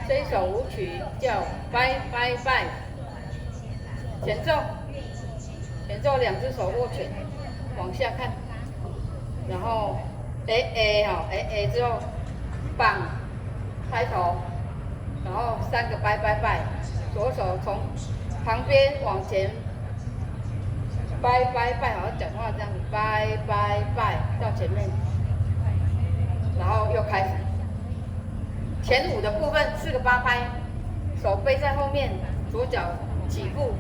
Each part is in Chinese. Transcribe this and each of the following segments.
这一首舞曲叫拜拜拜，前奏，前奏两只手握拳，往下看，然后 A 哈 A 之后，棒开头，然后三个拜拜拜，左手从旁边往前拜拜拜，好像讲话这样子，拜拜拜到前面，然后又开始。前五的部分4个8拍，手背在后面，左脚起步，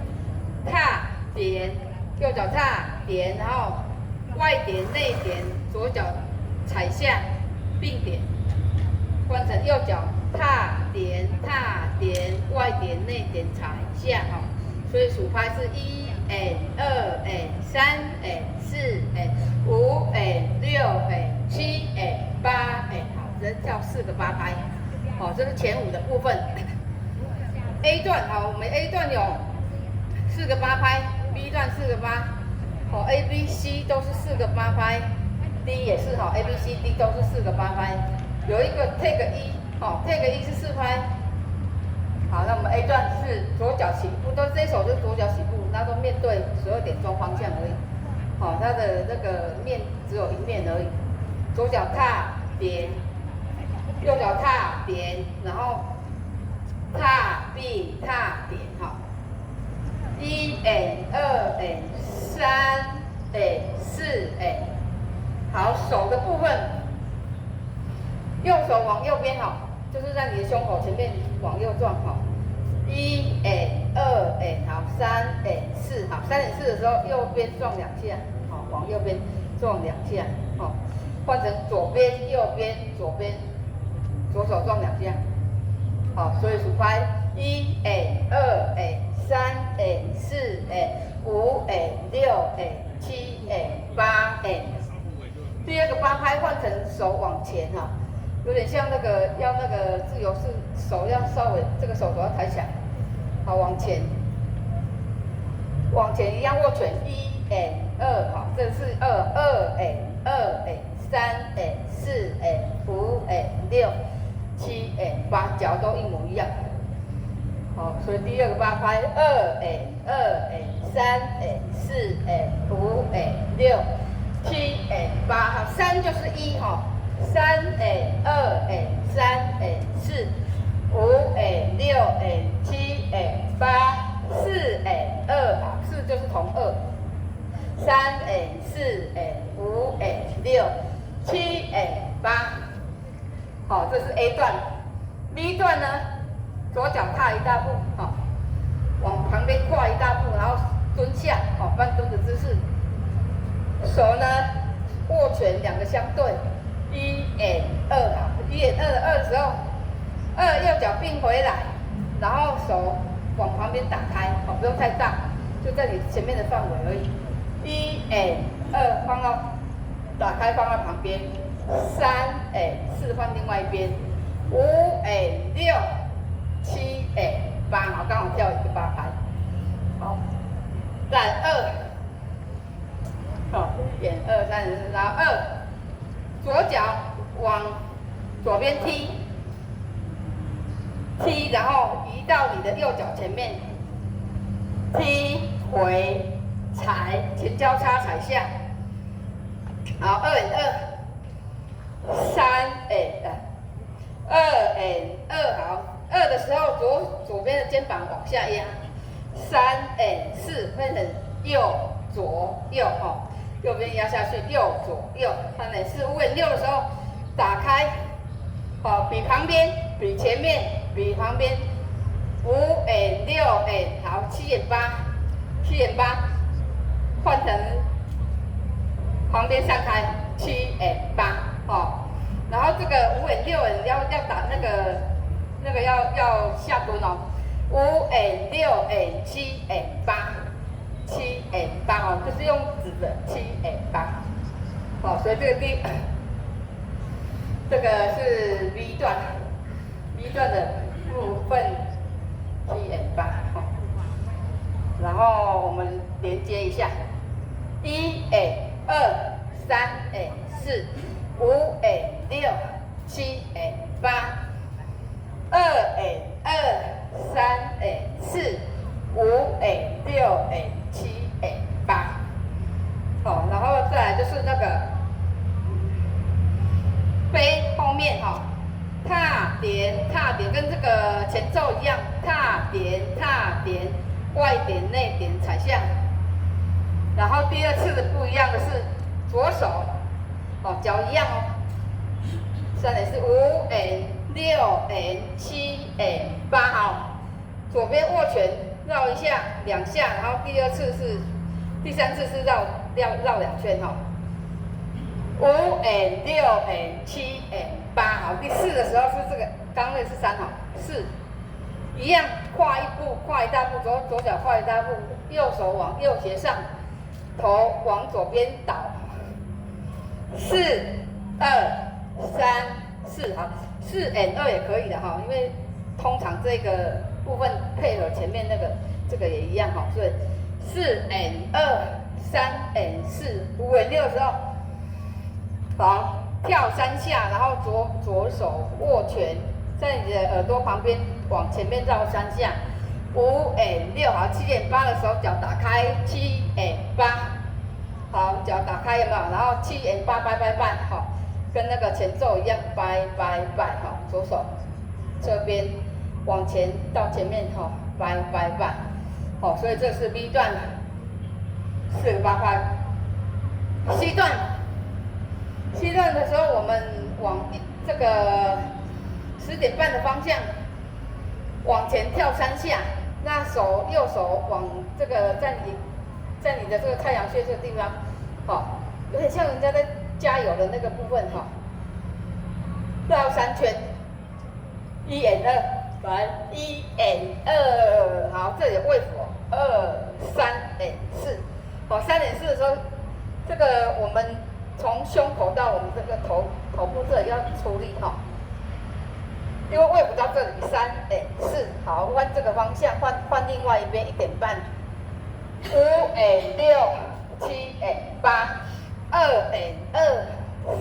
踏点，右脚踏点，然后外点内点，左脚踩下并点，换成右脚踏点踏点，外点内点踩下哈，所以数拍是1 2 3 4 5 6 7 8好，这叫4个8拍。好，这是前五的部分。A 段好，我们 A 段有4个8拍 ，B 段4个8，好 ，A B C 都是4个8拍 ，D 也是好 ，A B C D 都是4个8拍，有一个 take 1，好 ，take 1是4拍。好，那我们 A 段是左脚起步，都这一首就是左脚起步，那都面对12点钟方向而已。好，它的那个面只有一面而已，左脚踏点。右脚踏点，然后踏并踏点，好，1 2 3 4，好，手的部分，右手往右边，好，就是在你的胸口前面往右撞，好，1 2好3 4，好3 4的时候右边撞2下，好，往右边撞2下，好，换成左边右边左边。左手撞2下，好，所以数拍1 2 3 4 5 6 7 8。第二个8拍换成手往前哈，有点像那个要那个自由式，手要稍微这个手肘要抬起来，好，往前，往前一样握拳1 2，好，这是2 3 4 5 6。7 8，脚都一模一样。好，所以第二个8拍2 3 4 5 6 7 8，好，3就是1哈，3 2 3 4 5 6 7 8 4 2，好，4就是同2，3 4 5 6 7 8。好，这是 A 段 ，B 段呢，左脚踏一大步，好，往旁边跨一大步，然后蹲下，好，半蹲的姿势，手呢握拳2个相对，1 2，好，1 2的2的时候，2右脚并回来，然后手往旁边打开，好，不用太大，就在你前面的范围而已，1 2放到打开放到旁边。3 4换另外一边，5 6 7 8，好，刚好跳一个8拍，好，再2，好，1 2 3 4，然后2，左脚往左边踢，然后移到你的右脚前面，踢回踩，前交叉踩下，好，2 3 2 好，2的时候左边的肩膀往下压，3 4变成右左右哦，右边压下去，右左右，3 4 5 6的时候打开，好，比旁边，比前面，比旁边，5 6好，7 8换成旁边散开，7 8。哦，然后这个5 6要打那个要下蹲哦，5 6 7 8 7 8哦，就是用指的7 8，好，所以这个是 B 段的部分7 8好，然后我们连接一下，1 2 3 4。5 6 7 8 2 4 5 6 7 8，好，然后再来就是那个飞后面哈，踏点踏点跟这个前奏一样，踏点踏点，外点内点踩下。然后第二次的不一样的是左手，哦，脚一样哦，3点是5 6 7 8，好，左边握拳绕一下2下，然后第三次是绕2圈哈，5 6 7 8，好，第4的时候是这个，刚那是3好，4一样跨一步，跨一大步，左脚跨一大步，右手往右斜上。头往左边倒，4 2 3 4，好，4 2也可以的哈，因为通常这个部分配合前面那个这个也一样哈，所以4 2 3 4 5 6的时候，好，跳3下，然后左手握拳在你的耳朵旁边往前面绕3下。5 6，好，7 8的时候脚打开，7 8，好，脚打开有没有？然后7 8拜，好，跟那个前奏一样，拜，好，左手这边往前到前面，好，拜，好，所以这是 B 段4个8拍。C 段的时候，我们往这个10点半的方向往前跳3下。那右手往这个在你的这个太阳穴这个地方，好，有点像人家在加油的那个部分哈，绕3圈，1 2，来1 2，好，这里有位符，2 3 4，好，3 4的时候，这个我们从胸口到我们这个头部这里要出力哈。因为位不到这里，3 4，好，换这个方向，换另外一边1点半，5 6 7 8 2 2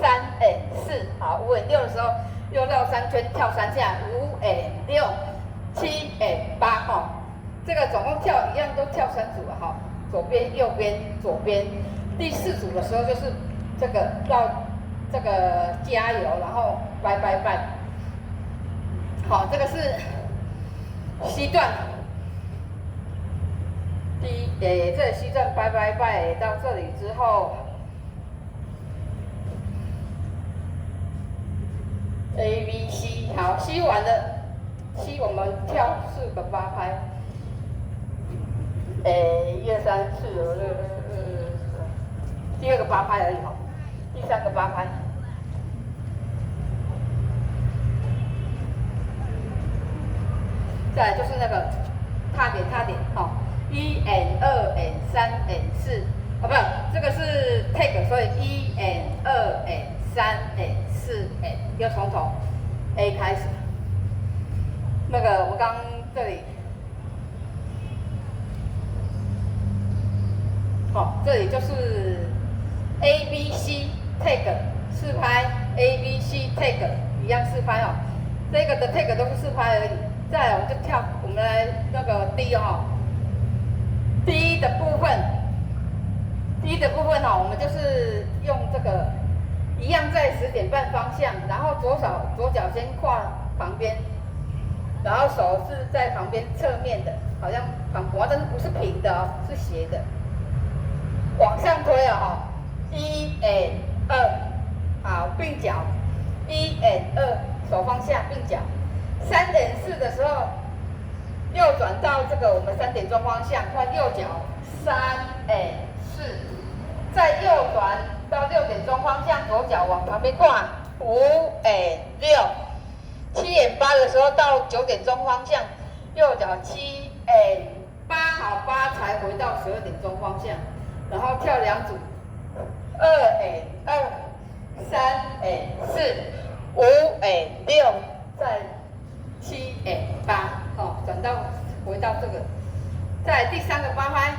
3 4，好，5 6的时候又绕3圈，跳3下，5 6 7 8，哈，这个总共跳一样都跳3组了哈，左边右边左边，第4组的时候就是这个绕这个加油，然后拜。好，这个是 C 段，这里 C 段拜到这里之后 ，A B C， 好 ，C 完了 ，C 我们跳4个8拍，1 2 3 4 5 6 第2个8拍而已哈，第3个8拍。再来就是那个踏点，好，1 2 3 4，不，这个是 take， 所以1 2 3 4，又从头 A 开始。那个我们刚这里，好，这里就是 A B C take 4拍 ，A B C take 一样4拍哦，这个的 take 都是4拍而已。再来我们就跳，我们来那个 D 哈，D 的部分哈，我们就是用这个一样在10点半方向，然后左脚先跨旁边，然后手是在旁边侧面的，好像但是不是平的哦，是斜的，往上推啊哈，1 2，好，并脚，1 2，手放下并脚。3点4的时候，右转到这个我们3点钟方向，换右脚3 4，再右转到6点钟方向，左脚往旁边跨5 6， 7 8的时候到9点钟方向，右脚7 8，好8才回到12点钟方向，然后跳2组，2 2 3 4 5 6，再7 8，好，回到这个，再来第3个8拍，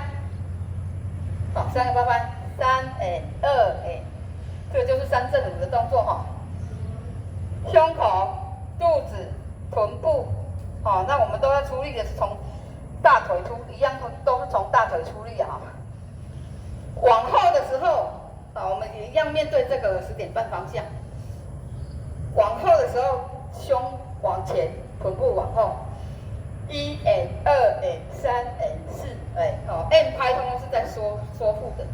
好，3个8拍，3 2，这个就是3正5的动作哈，胸口、肚子、臀部，好，那我们都要出力的是从大腿出，一样都是从大腿出力啊。往后的时候，啊，我们也一样面对这个10点半方向。往后的时候，胸往前，臀部往后。1 and 2 and 3 and 4 and 哦 ，M 拍通通是在缩腹的。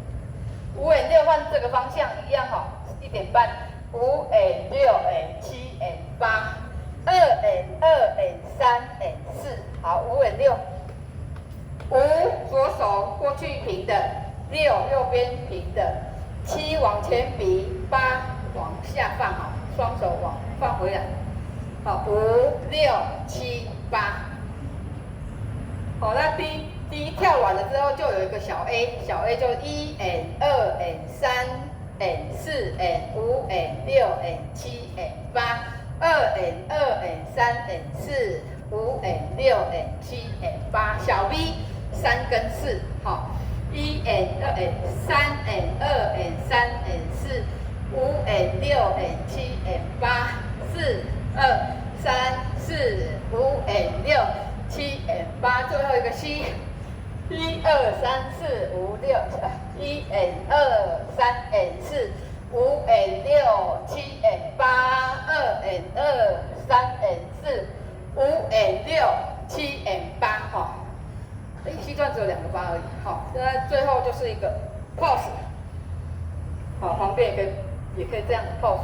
5 and 6换这个方向一样哈，1点半。5 and 6 and 7 and 8。2 and 2 and 3 and 4。好，5 and 6。5左手过去平的，6右边平的，7往前比，8往下放好，双手放回来。好，5 6 7 8。好，那第一跳完了之后，就有一个小 A， 小 A 就1 and 2 and 3 and 4 and 5 and 6 and 7 and 8，2 and 2 and 3 and 4 5 and 6 and 7 and 8，小 B 3跟4，好，1 and 2 and 3 and 2 and 3 and 4 5 and 6 and 7 and 8， 4 2 3 4 5 and 6 7 and 8，最后一个 C， 1 2 3 4 5 6 1 and 2 3 and 4 5 and 6 7 and 8， 2 and 2 3 and 4 5 and 6 7 and 8，哈，C 段只有2个8而已，好，现在最后就是一个 pause， 好，旁边也可以这样 pause。